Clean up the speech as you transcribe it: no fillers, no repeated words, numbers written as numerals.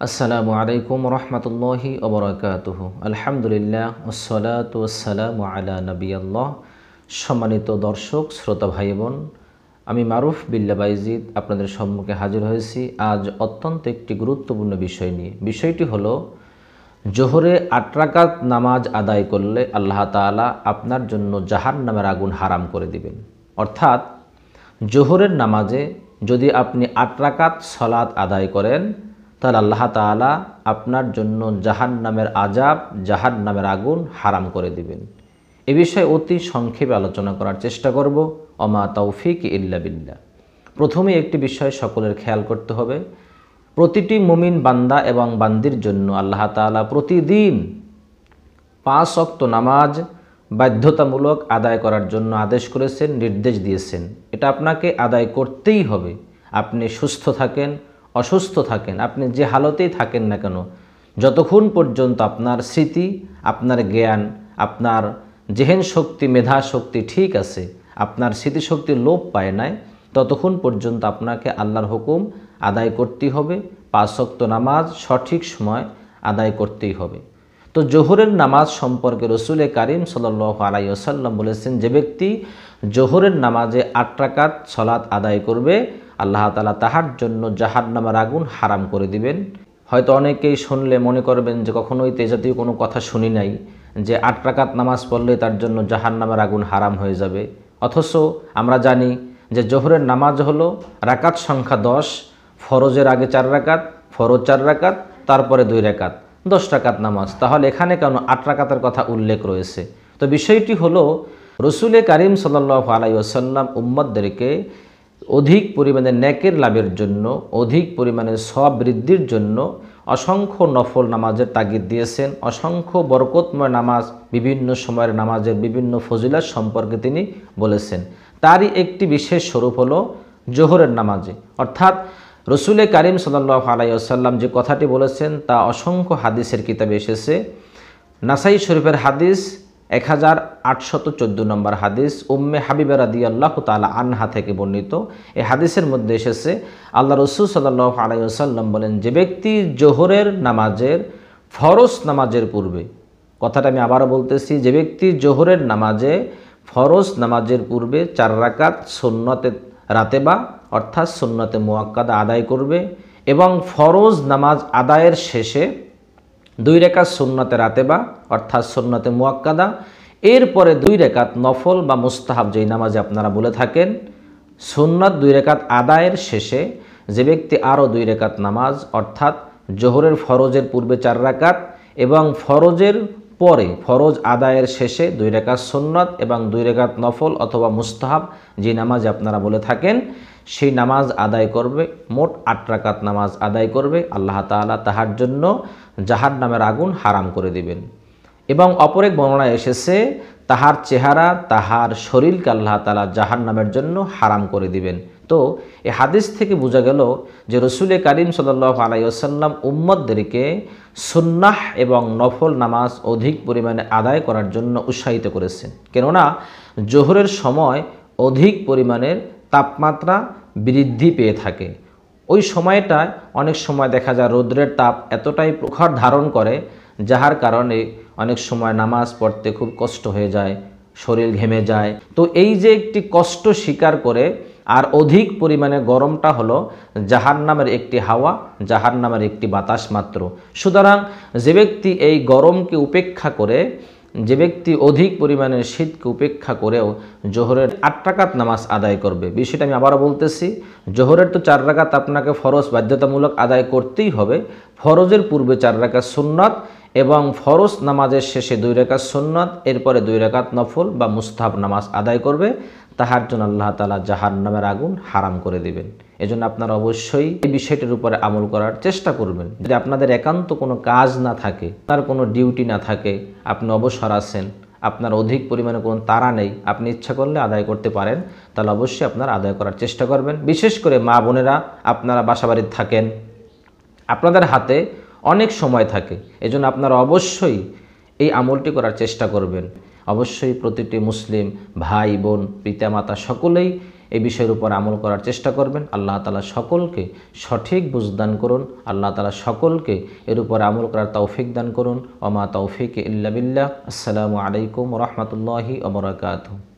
আসসালামু আলাইকুম রহমতুল্লাহি ওবরাকাতুহু। আলহামদুলিল্লাহ ওয়াসসালাতু ওয়াসসালামু আলা নবিয়াল্লাহ। সম্মানিত দর্শক শ্রোতা ভাই বোন, আমি মারুফ বিল্লাহ বাইজিদ আপনাদের সম্মুখে হাজির হয়েছি আজ অত্যন্ত একটি গুরুত্বপূর্ণ বিষয় নিয়ে। বিষয়টি হলো জোহরে ৮ রাকাত নামাজ আদায় করলে আল্লাহ তাআলা আপনার জন্য জাহান্নামের আগুন হারাম করে দিবেন। অর্থাৎ জোহরের নামাজে যদি আপনি ৮ রাকাত সালাত আদায় করেন তাহলে আল্লাহ তাআলা আপনার জন্য জাহান্নামের আযাব, জাহান্নামের আগুন হারাম করে দিবেন। এ বিষয়ে অতি সংক্ষেপে আলোচনা করার চেষ্টা করব। ওমা তৌফিক ইল্লা বিল্লাহ। প্রথমে একটি বিষয় সকলের খেয়াল করতে হবে, প্রতিটি মুমিন বান্দা এবং বান্দির জন্য আল্লাহ তাআলা প্রতিদিন ৫ ওয়াক্ত নামাজ বাধ্যতামূলক আদায় করার জন্য আদেশ করেছেন, নির্দেশ দিয়েছেন। এটা আপনাকে আদায় করতেই হবে। আপনি সুস্থ থাকেন, অসুস্থ থাকেন, আপনি যে হালতেই থাকেন না কেন, যতক্ষণ পর্যন্ত আপনার স্মৃতি, আপনার জ্ঞান, আপনার জেহেন শক্তি, মেধা শক্তি ঠিক আছে, আপনার স্মৃতিশক্তি লোপ পায় নাই, ততক্ষণ পর্যন্ত আপনাকে আল্লাহর হুকুম আদায় করতেই হবে। ৫ ওয়াক্ত নামাজ সঠিক সময় আদায় করতেই হবে। তো জোহরের নামাজ সম্পর্কে রসুল কারীম সাল্লাল্লাহু আলাইহি ওয়াসাল্লাম বলেছেন, যে ব্যক্তি জোহরের নামাজে ৮ রাকাত সালাত আদায় করবে আল্লাহ তাআলা তাহার জন্য জাহান্নামের আগুন হারাম করে দিবেন। হয়তো অনেকেই শুনলে মনে করবেন যে কখনোই তে জাতীয় কোনো কথা শুনি নাই যে ৮ রাকাত নামাজ পড়লে তার জন্য জাহান্নামের আগুন হারাম হয়ে যাবে। অথচ আমরা জানি যে জোহরের নামাজ হলো রাকাত সংখ্যা ১০, ফরজের আগে ৪ রাকাত, ফরজ ৪ রাকাত, তারপরে ২ রাকাত, ১০ রাকাত নামাজ। তাহলে এখানে কেন ৮ রাকাতের কথা উল্লেখ রয়েছে? তো বিষয়টি হলো রসুল কারীম সাল্লাল্লাহু আলাইহি ওয়াসাল্লাম উম্মতদেরকে অধিক পরিমাণে নেকের লাভের জন্য, অধিক পরিমাণে সওয়াব বৃদ্ধির জন্য অসংখ্য নফল নামাজের তাগিদ দিয়েছেন। অসংখ্য বরকতময় নামাজ, বিভিন্ন সময়ের নামাজের বিভিন্ন ফজিলত সম্পর্কে তিনি বলেছেন। তারই একটি বিশেষ স্বরূপ হলো জোহরের নামাজে। অর্থাৎ রসুল কারীম সাল্লাল্লাহু আলাইহি ওয়াসাল্লাম যে কথাটি বলেছেন তা অসংখ্য হাদিসের কিতাবে এসেছে। নাসাই শরীফের হাদিস 1814 নম্বর হাদিস, উম্মে হাবিবা রাদিয়াল্লাহু তাআলা আনহা থেকে বর্ণিত। এই হাদিসের মধ্যে এসেছে আল্লাহ রসুল সাল্লাল্লাহু আলাইহি ওয়াসাল্লাম বলেন, যে ব্যক্তি জোহরের নামাজের ফরজ নামাজের পূর্বে, কথাটা আমি আবারও বলতেছি, যে ব্যক্তি জোহরের নামাজে ফরজ নামাজের পূর্বে ৪ রাকাত সুন্নতে রাতেবা অর্থাৎ সুন্নতে মুআক্কাদা আদায় করবে এবং ফরজ নামাজ আদায়ের শেষে ২ রাকাত সুন্নতে রাতেবা অর্থাৎ সুন্নতে মুআক্কাদা, এরপরে ২ রাকাত নফল বা মুস্তাহাব যেই নামাজে আপনারা বলে থাকেন, সুন্নত ২ রাকাত আদায়ের শেষে যে ব্যক্তি আরও ২ রাকাত নামাজ অর্থাৎ জোহরের ফরজের পূর্বে ৪ রাকাত এবং ফরজের পরে ফরজ আদায়ের শেষে ২ রাকাত সুন্নত এবং ২ রাকাত নফল অথবা মুস্তাহাব যে নামাজ আপনারা বলে থাকেন, সেই নামাজ আদায় করবে, মোট ৮ রাকাত নামাজ আদায় করবে, আল্লাহ তাআলা তাহার জন্য জাহান্নামের আগুন হারাম করে দিবেন। এবং অপর এক বর্ণনায় এসেছে, তাহার চেহারা, তাহার শরীরকে আল্লাহ তাআলা জাহান্নামের জন্য হারাম করে দিবেন। তো এই হাদিস থেকে বোঝা গেল যে রসুল কারীম সাল্লাল্লাহু আলাইহি ওয়াসাল্লাম উম্মতদেরকে সুন্নাহ এবং নফল নামাজ অধিক পরিমাণে আদায় করার জন্য উৎসাহিত করেছেন। কেননা জোহরের সময় অধিক পরিমাণের তাপমাত্রা বৃদ্ধি পেয়ে থাকে। ওই সময়টায় অনেক সময় দেখা যায় রৌদ্রের তাপ এতটাই প্রখর ধারণ করে, যাহার কারণে অনেক সময় নামাজ পড়তে খুব কষ্ট হয়ে যায়, শরীর ঘেমে যায়। তো এই যে একটি কষ্ট স্বীকার করে আর অধিক পরিমাণে গরমটা হলো জাহান্নামের একটি হাওয়া, জাহান্নামের একটি বাতাস মাত্র। সুতরাং যে ব্যক্তি এই গরমকে উপেক্ষা করে, যে ব্যক্তি অধিক পরিমাণের শীতকে উপেক্ষা করেও জোহরের ৮ রাকাত নামাজ আদায় করবে, বিষয়টা আমি আবারও বলতেছি, জোহরের তো ৪ রাকাত আপনাকে ফরজ বাধ্যতামূলক আদায় করতেই হবে, ফরজের পূর্বে ৪ রাকাত সুন্নত এবং ফরজ নামাজের শেষে ২ রাকাত সুন্নত, এরপরে ২ রাকাত নফল বা মুস্তাহাব নামাজ আদায় করবে, তাহার জন্য আল্লাহ তাআলা জাহান্নামের আগুন হারাম করে দিবেন। এজন্য আপনারা অবশ্যই এই বিষয়টির উপরে আমল করার চেষ্টা করবেন। যদি আপনাদের একান্ত কোনো কাজ না থাকে, তার কোনো ডিউটি না থাকে, আপনি অবসর আছেন, আপনার অধিক পরিমাণে কোনো তাড়া নেই, আপনি ইচ্ছা করলে আদায় করতে পারেন, তাহলে অবশ্যই আপনারা আদায় করার চেষ্টা করবেন। বিশেষ করে মা বোনেরা, আপনারা বাসাবাড়িতে থাকেন, আপনাদের হাতে অনেক সময় থাকে, এজন্য আপনারা অবশ্যই এই আমলটি করার চেষ্টা করবেন। অবশ্যই প্রতিটি মুসলিম ভাই বোন, পিতামাতা সকলেই এই বিষয়ের উপর আমল করার চেষ্টা করবেন। আল্লাহ তাআলা সকলকে সঠিক বুঝদান করুন। আল্লাহ তাআলা সকলকে এর উপর আমল করার তৌফিক দান করুন। ওমা তৌফিক ইল্লা বিল্লাহ। আসসালামু আলাইকুম ওয়া রাহমাতুল্লাহি ওয়া বারাকাতুহু।